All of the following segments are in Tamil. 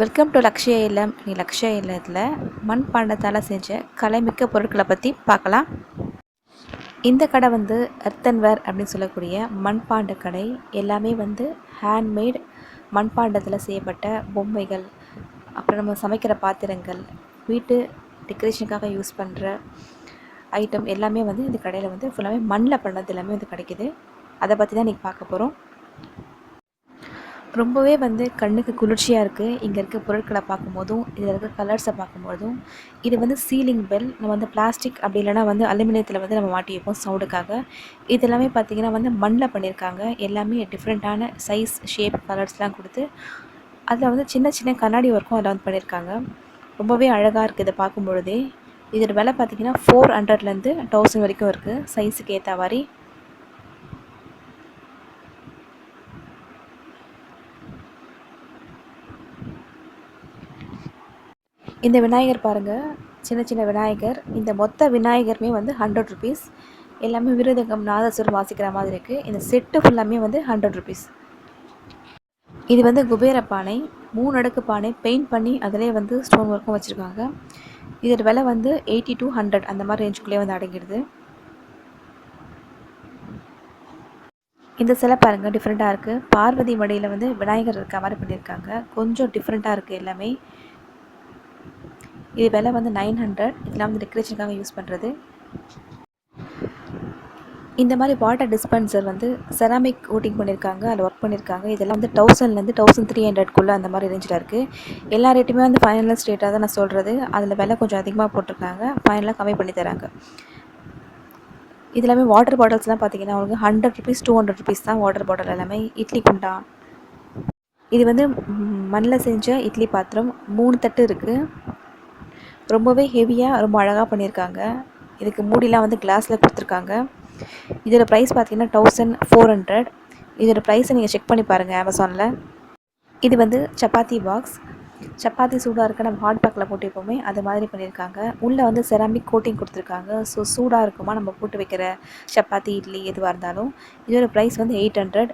வெல்கம் டு லக்ஷய இல்லம். நீ லக்ஷய இல்லத்தில் மண்பாண்டத்தால் செஞ்ச கலைமிக்க பொருட்களை பற்றி பார்க்கலாம். இந்த கடை வந்து எர்த்தன்வேர் அப்படின்னு சொல்லக்கூடிய மண்பாண்ட கடை. எல்லாமே வந்து ஹேண்ட்மேட் மண்பாண்டத்தில் செய்யப்பட்ட பொம்மைகள், அப்புறம் நம்ம சமைக்கிற பாத்திரங்கள், வீட்டு டெக்கரேஷனுக்காக யூஸ் பண்ணுற ஐட்டம் எல்லாமே வந்து இந்த கடையில் வந்து ஃபுல்லாகவே மண்ணில் பண்ணது எல்லாமே வந்து கிடைக்கிது. அதை பற்றி தான் இன்றைக்கி பார்க்க போகிறோம். ரொம்பவே வந்து கண்ணுக்கு குளிர்ச்சியாக இருக்குது இங்கே இருக்க பொருட்களை பார்க்கும்போதும், இதில் இருக்க கலர்ஸை பார்க்கும்போதும். இது வந்து சீலிங் பெல். நம்ம வந்து பிளாஸ்டிக் அப்படி இல்லைனா வந்து அலுமினியத்தில் வந்து நம்ம மாட்டி வைப்போம் சவுண்டுக்காக. இது எல்லாமே பார்த்திங்கன்னா வந்து மண்ணில் பண்ணியிருக்காங்க. எல்லாமே டிஃப்ரெண்ட்டான சைஸ், ஷேப், கலர்ஸ்லாம் கொடுத்து அதில் வந்து சின்ன சின்ன கண்ணாடி ஒர்க்கும் அதில் வந்து பண்ணியிருக்காங்க. ரொம்பவே அழகாக இருக்குது இதை பார்க்கும்பொழுதே. இதோட விலை பார்த்திங்கன்னா 400லேருந்து 1000 வரைக்கும் இருக்குது சைஸுக்கு ஏற்ற மாதிரி. இந்த விநாயகர் பாருங்கள், சின்ன சின்ன விநாயகர். இந்த மொத்த விநாயகருமே வந்து 100 ருபீஸ். எல்லாமே விருதகம், நாதஸ்வரம் வாசிக்கிற மாதிரி இருக்குது. இந்த செட்டு ஃபுல்லாமே வந்து 100 ருபீஸ். இது வந்து குபேர பானை, 3 அடுக்கு பானை, பெயிண்ட் பண்ணி அதிலே வந்து ஸ்டோன் ஒர்க்கும் வச்சுருக்காங்க. இதோட விலை வந்து 80 to 100 அந்த மாதிரி ரேஞ்சுக்குள்ளே வந்து அடங்கிடுது. இந்த சிலை பாருங்கள், டிஃப்ரெண்ட்டாக இருக்குது. பார்வதி மடியில் வந்து விநாயகர் இருக்க மாதிரி பண்ணியிருக்காங்க. கொஞ்சம் டிஃப்ரெண்ட்டாக இருக்குது எல்லாமே. இது விலை வந்து 900. இதெல்லாம் வந்து டெக்கரேஷனுக்காக யூஸ் பண்ணுறது. இந்த மாதிரி வாட்டர் டிஸ்பென்சர் வந்து செராமிக் கோட்டிங் பண்ணியிருக்காங்க, அதில் ஒர்க் பண்ணியிருக்காங்க. இதெல்லாம் வந்து 1000லேருந்து 1300க்குள்ளே அந்த மாதிரி ரேஞ்சில் இருக்குது. எல்லா ரேட்டுமே வந்து ஃபைனலஸ் ரேட்டாக தான் நான் சொல்கிறது. அதில் விலை கொஞ்சம் அதிகமாக போட்டிருக்காங்க, ஃபைனலாக கம்மி பண்ணி தராங்க. இது எல்லாமே வாட்டர் பாட்டில்ஸ்லாம் பார்த்திங்கன்னா உங்களுக்கு 100 ருபீஸ் 200 ருபீஸ் தான் வாட்டர் பாட்டில் எல்லாமே. இட்லி குண்டா, இது வந்து மண்ணில் செஞ்ச இட்லி பாத்திரம். 3 தட்டு இருக்குது. ரொம்பவே ஹெவியாக ரொம்ப அழகாக பண்ணியிருக்காங்க. இதுக்கு மூடிலாம் வந்து கிளாஸில் கொடுத்துருக்காங்க. இதோட ப்ரைஸ் பார்த்திங்கன்னா 1400. இதோட ப்ரைஸை நீங்கள் செக் பண்ணி பாருங்கள் அமேசானில். இது வந்து சப்பாத்தி பாக்ஸ். சப்பாத்தி சூடாக இருக்க நம்ம ஹாட் பேக்கில் போட்டு வைப்போமே அது மாதிரி பண்ணியிருக்காங்க. உள்ளே வந்து செராமிக் கோட்டிங் கொடுத்துருக்காங்க. ஸோ சூடாக இருக்குமா நம்ம போட்டு வைக்கிற சப்பாத்தி, இட்லி எதுவாக இருந்தாலும். இதோட ப்ரைஸ் வந்து 800.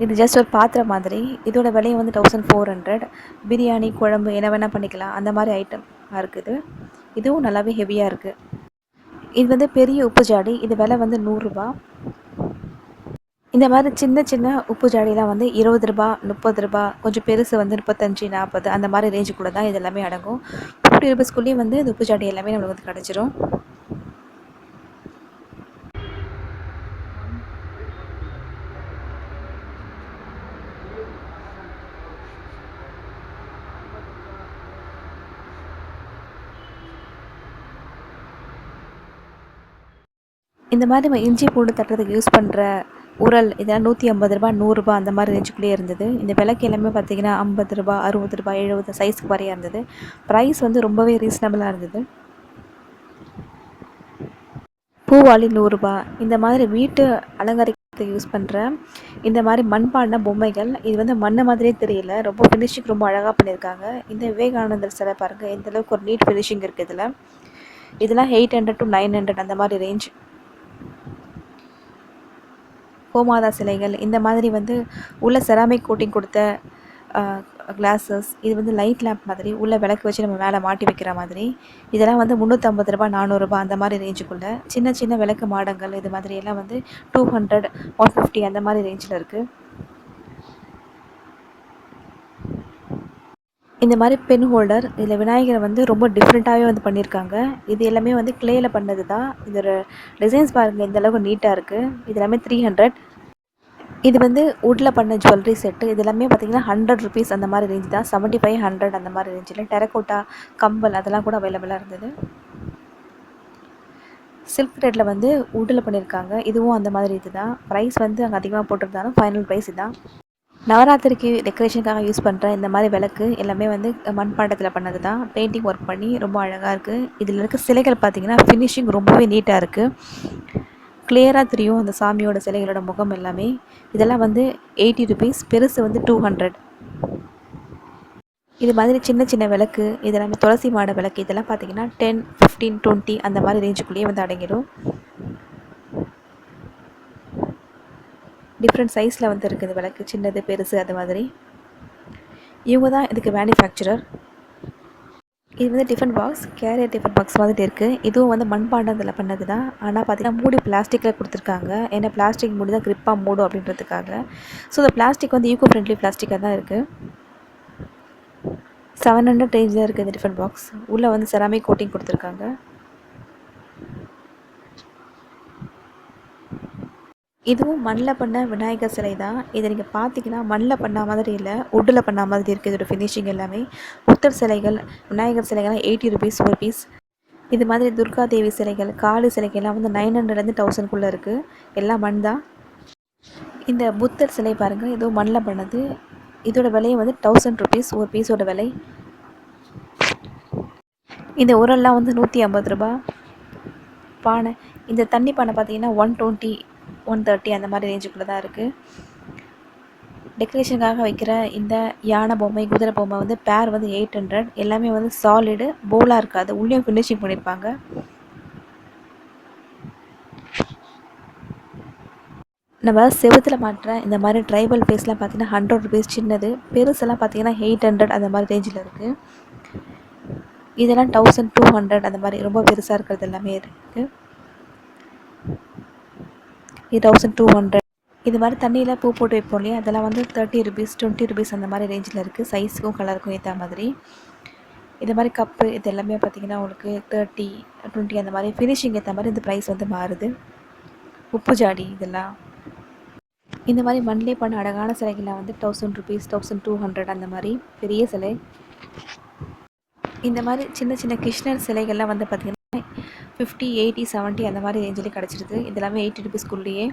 இது ஜஸ்ட் ஒரு பாத்திரம் மாதிரி. இதோட விலையும் வந்து 1400. பிரியாணி, குழம்பு என்ன வேணால் பண்ணிக்கலாம், அந்த மாதிரி ஐட்டம் இருக்குது. இதுவும் நல்லாவே ஹெவியாக இருக்குது. இது வந்து பெரிய உப்பு ஜாடி. இது விலை வந்து 100 ரூபா. இந்த மாதிரி சின்ன சின்ன உப்பு ஜாடிலாம் வந்து 20 ரூபா, 30 ரூபா, கொஞ்சம் பெருசு வந்து 35, 40 அந்த மாதிரி ரேஞ்சுக்குள்ளே தான் இது எல்லாமே அடங்கும். 50 ருபீஸ்க்குள்ளேயே வந்து இந்த உப்பு ஜாடி எல்லாமே நம்மளுக்கு வந்து கிடச்சிரும். இந்த மாதிரி நம்ம இஞ்சி பூண்டு தட்டுறதுக்கு யூஸ் பண்ணுற உரல் இதெல்லாம் 150 ரூபா, 100 ரூபா அந்த மாதிரி ரேஞ்சுக்குள்ளேயே இருந்தது. இந்த விலைக்கு எல்லாமே பார்த்திங்கன்னா 50 ரூபா, 60 ரூபா, 70 சைஸுக்கு வரையாக இருந்தது. ப்ரைஸ் வந்து ரொம்பவே ரீசனபிளாக இருந்தது. பூவாளி 100 ரூபா. இந்த மாதிரி வீட்டு அலங்கரிக்கிறதுக்கு யூஸ் பண்ணுற இந்த மாதிரி மண்பாண்ட பொம்மைகள். இது வந்து மண்ணை மாதிரியே தெரியல, ரொம்ப ஃபினிஷிங் ரொம்ப அழகாக பண்ணியிருக்காங்க. இந்த விவேகானந்தர் சிலை பாருங்கள், எந்தளவுக்கு ஒரு நீட் ஃபினிஷிங் இருக்குது இதில். இதெல்லாம் 800 to 900 அந்த மாதிரி ரேஞ்ச். கோமாதா சிலைகள் இந்த மாதிரி வந்து உள்ள செராமிக் கோட்டிங் கொடுத்த கிளாஸஸ். இது வந்து லைட் லேம்ப் மாதிரி உள்ள விளக்கு வச்சு நம்ம மேலே மாட்டி வைக்கிற மாதிரி. இதெல்லாம் வந்து 350 ரூபா, 400 ரூபா அந்த மாதிரி ரேஞ்சுக்குள்ளே. சின்ன சின்ன விளக்கு மாடங்கள் இது மாதிரி எல்லாம் வந்து 200, 150 அந்த மாதிரி ரேஞ்சில் இருக்குது. இந்த மாதிரி பென் ஹோல்டர். இதில் விநாயகரை வந்து ரொம்ப டிஃப்ரெண்ட்டாகவே வந்து பண்ணியிருக்காங்க. இது எல்லாமே வந்து கிளேயில் பண்ணது தான். இதோட டிசைன்ஸ் பாருங்கள் எந்தளவுக்கு நீட்டாக இருக்குது. இது எல்லாமே 300. இது வந்து வுட்டில் பண்ண ஜுவல்லரி செட்டு. இது எல்லாமே பார்த்திங்கன்னா 100 ருபீஸ் அந்த மாதிரி ரேஞ்ச் தான். 75, 100 அந்த மாதிரி ரேஞ்சில். டெரக்கோட்டா கம்பல் அதெல்லாம் கூட அவைலபிளாக இருந்தது. சில்க் த்ரெட்டில் வந்து வுட்டில் பண்ணியிருக்காங்க. இதுவும் அந்த மாதிரி இது தான். ப்ரைஸ் வந்து அங்கே அதிகமாக போட்டிருந்தாலும் ஃபைனல் ப்ரைஸ் இதுதான். நவராத்திரிக்கு டெக்கரேஷனுக்காக யூஸ் பண்ணுற இந்த மாதிரி விளக்கு எல்லாமே வந்து மண்பாண்டத்தில் பண்ணது தான். பெயிண்டிங் ஒர்க் பண்ணி ரொம்ப அழகாக இருக்குது. இதில் இருக்க சிலைகள் பார்த்திங்கன்னா ஃபினிஷிங் ரொம்பவே நீட்டாக இருக்குது. கிளியராக தெரியும் அந்த சாமியோட சிலைகளோட முகம் எல்லாமே. இதெல்லாம் வந்து 80 ருபீஸ். பெருசு வந்து 200. இது மாதிரி சின்ன சின்ன விளக்கு இதெல்லாமே துளசி மாட விளக்கு. இதெல்லாம் பார்த்திங்கன்னா 10, 15, 20 அந்த மாதிரி ரேஞ்சுக்குள்ளேயே வந்து அடங்கிடும். டிஃப்ரெண்ட் சைஸில் வந்து இருக்குது விளக்கு, சின்னது பெருசு அது மாதிரி. இவங்க தான் இதுக்கு மேனுஃபேக்சரர். இது வந்து tiffin box, carrier tiffin box மாதிரி இருக்குது. இதுவும் வந்து மண்பாண்டத்தில் பண்ணது தான். ஆனால் பார்த்தீங்கன்னா மூடி பிளாஸ்டிக்கில் கொடுத்துருக்காங்க. ஏன்னா பிளாஸ்டிக் மூடி தான் க்ரிப்பாக மூடும் அப்படின்றதுக்காக. ஸோ இந்த பிளாஸ்டிக் வந்து ஈகோ ஃப்ரெண்ட்லி பிளாஸ்டிக்காக தான் இருக்குது. 700 ரேஞ்சில் இருக்குது இந்த டிஃபன் பாக்ஸ். உள்ளே வந்து செராமிக் கோட்டிங் கொடுத்துருக்காங்க. இதுவும் மண்ணில் பண்ண விநாயகர் சிலை தான். இதை நீங்கள் பார்த்தீங்கன்னா மண்ணில் பண்ண மாதிரி இல்லை, வுட்டில் பண்ண மாதிரி இருக்குது இதோட ஃபினிஷிங் எல்லாமே. புத்தர் சிலைகள், விநாயகர் சிலைகள்லாம் 80 ருபீஸ் ஒரு பீஸ். இது மாதிரி துர்கா தேவி சிலைகள், காளி சிலைகள்லாம் வந்து 900லேருந்து 1000க்குள்ளே இருக்குது. எல்லாம் மண் தான். இந்த புத்தர் சிலை பாருங்கள், இதுவும் மண்ணில் பண்ணது. இதோட விலையை வந்து 1000 ருபீஸ் ஒரு பீஸோட விலை. இந்த உரல்லாம் வந்து 150 ரூபா. பானை, இந்த தண்ணி பானை பார்த்தீங்கன்னா 120, 130 அந்த மாதிரி ரேஞ்சுக்குள்ளே தான் இருக்குது. டெக்கரேஷனுக்காக வைக்கிற இந்த யானை பொம்மை, குதிரை பொம்மை வந்து பேர் வந்து 800. எல்லாமே வந்து சாலிடு, போலாக இருக்காது. உள்ளேயும் ஃபினிஷிங் பண்ணியிருப்பாங்க. நம்ம செவுத்தில் மாட்டுற இந்த மாதிரி ட்ரைபல் ஃபேஸ்லாம் பார்த்தீங்கன்னா 100 ருபீஸ் சின்னது. பெருசெல்லாம் பார்த்தீங்கன்னா 800 அந்த மாதிரி ரேஞ்சில் இருக்குது. இதெல்லாம் 1200 அந்த மாதிரி ரொம்ப பெருசாக இருக்கிறது எல்லாமே இருக்குது. இது 1200. இது மாதிரி தண்ணியில் பூ போட்டு வைப்போம் இல்லையா, அதெல்லாம் வந்து 30 ருபீஸ், 20 ருபீஸ் அந்த மாதிரி ரேஞ்சில் இருக்குது. சைஸுக்கும் கலருக்கும் ஏற்ற மாதிரி. இது மாதிரி கப்பு இது எல்லாமே பார்த்திங்கன்னா உங்களுக்கு 30, 20 அந்த மாதிரி ஃபினிஷிங் ஏற்ற மாதிரி இந்த ப்ரைஸ் வந்து மாறுது. உப்பு ஜாடி இதெல்லாம் இந்த மாதிரி மண்ணிலே பண்ண அழகான சிலைகள்லாம் வந்து 1000 ருபீஸ், 1200 அந்த மாதிரி பெரிய சிலை. இந்த மாதிரி சின்ன சின்ன கிருஷ்ணர் சிலைகள்லாம் வந்து பார்த்திங்கன்னா 50, 80, 70 அந்த மாதிரி ரேஞ்சிலே கிடச்சிருது. இதெல்லாமே 80 ருபீஸ்க்குள்ளேயே.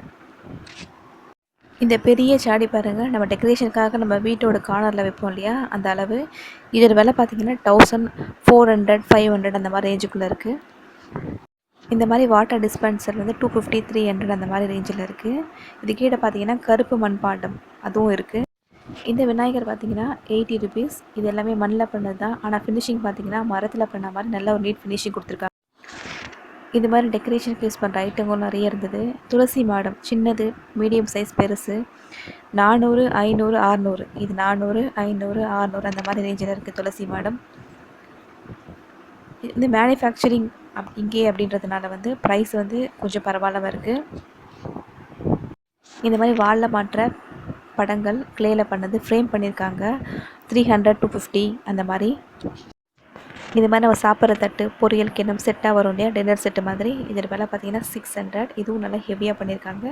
இந்த பெரிய சாடி பாருங்கள், நம்ம டெக்கரேஷனுக்காக நம்ம வீட்டோட கார்னரில் வைப்போம் இல்லையா, அந்த அளவு. இதோட விலை பார்த்திங்கன்னா 1400, 500 அந்த மாதிரி ரேஞ்சுக்குள்ளே இருக்குது. இந்த மாதிரி வாட்டர் டிஸ்பென்சர் வந்து 250, 300 அந்த மாதிரி ரேஞ்சில் இருக்குது. இது கீழே பார்த்தீங்கன்னா கருப்பு மண்பாண்டம் அதுவும் இருக்குது. இந்த விநாயகர் பார்த்தீங்கன்னா 80 ருபீஸ். இது எல்லாமே மண்ணில் பண்ணது தான். ஆனால் ஃபினிஷிங் பார்த்தீங்கன்னா மரத்தில் பண்ண மாதிரி நல்ல ஒரு நீட் ஃபினிஷிங் கொடுத்துருக்காங்க. இது மாதிரி டெக்கரேஷனுக்கு யூஸ் பண்ணுற ஐட்டங்களும் நிறைய இருந்தது. துளசி மாடம் சின்னது, மீடியம் சைஸ், பெருசு 400, 500, 600. இது 400, 500, 600 அந்த மாதிரி ரேஞ்சில் இருக்குது துளசி மாடம். இது மேனுஃபேக்சரிங் இங்கே அப்படின்றதுனால வந்து ப்ரைஸ் வந்து கொஞ்சம் பரவாயில்லாம இருக்குது. இந்த மாதிரி வாலில் மாட்டுற படங்கள் கிளேயில் பண்ணது ஃப்ரேம் பண்ணியிருக்காங்க. 300, 250 அந்த மாதிரி. இது மாதிரி நம்ம சாப்பிட்ற தட்டு, பொரியல் கிண்ணம் செட்டாக வரும் இல்லையா, டின்னர் செட்டு மாதிரி. இதோட விலை பார்த்தீங்கன்னா 600. இதுவும் நல்லா ஹெவியாக பண்ணியிருக்காங்க.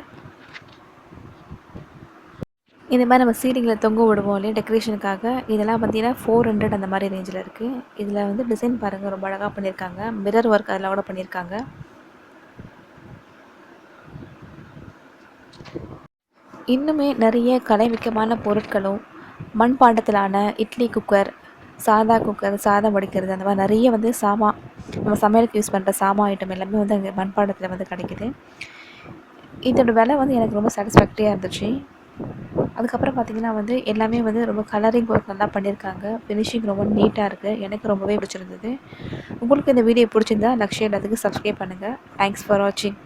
இந்த மாதிரி நம்ம சீலிங்கில் தொங்க விடுவோம் இல்லையா டெக்கரேஷனுக்காக, இதெல்லாம் பார்த்தீங்கன்னா 400 அந்த மாதிரி ரேஞ்சில் இருக்குது. இதில் வந்து டிசைன் பாருங்கள், ரொம்ப அழகாக பண்ணியிருக்காங்க. மிரர் ஒர்க் அதில் கூட பண்ணியிருக்காங்க. இன்னுமே நிறைய கலைமிக்கமான பொருட்களும் மண்பாண்டத்திலான இட்லி குக்கர், சாதா குக்கர், சாதம் வடிக்கிறது அந்த மாதிரி நிறைய வந்து நம்ம சமையலுக்கு யூஸ் பண்ணுற ஐட்டம் எல்லாமே வந்து அங்கே மண்பாண்டத்தில் வந்து கிடைக்கிது. இதோட விலை வந்து எனக்கு ரொம்ப சாட்டிஸ்ஃபேக்டரியாக இருந்துச்சு. அதுக்கப்புறம் பார்த்திங்கன்னா வந்து எல்லாமே வந்து ரொம்ப கலரிங் ஒர்க் நல்லா பண்ணியிருக்காங்க. ஃபினிஷிங் ரொம்ப நீட்டாக இருக்குது. எனக்கு ரொம்பவே பிடிச்சிருந்தது. உங்களுக்கு இந்த வீடியோ பிடிச்சிருந்தா லக்ஷ்யா எல்லாத்துக்கும் சப்ஸ்கிரைப் பண்ணுங்கள். தேங்க்ஸ் ஃபார் வாட்சிங்.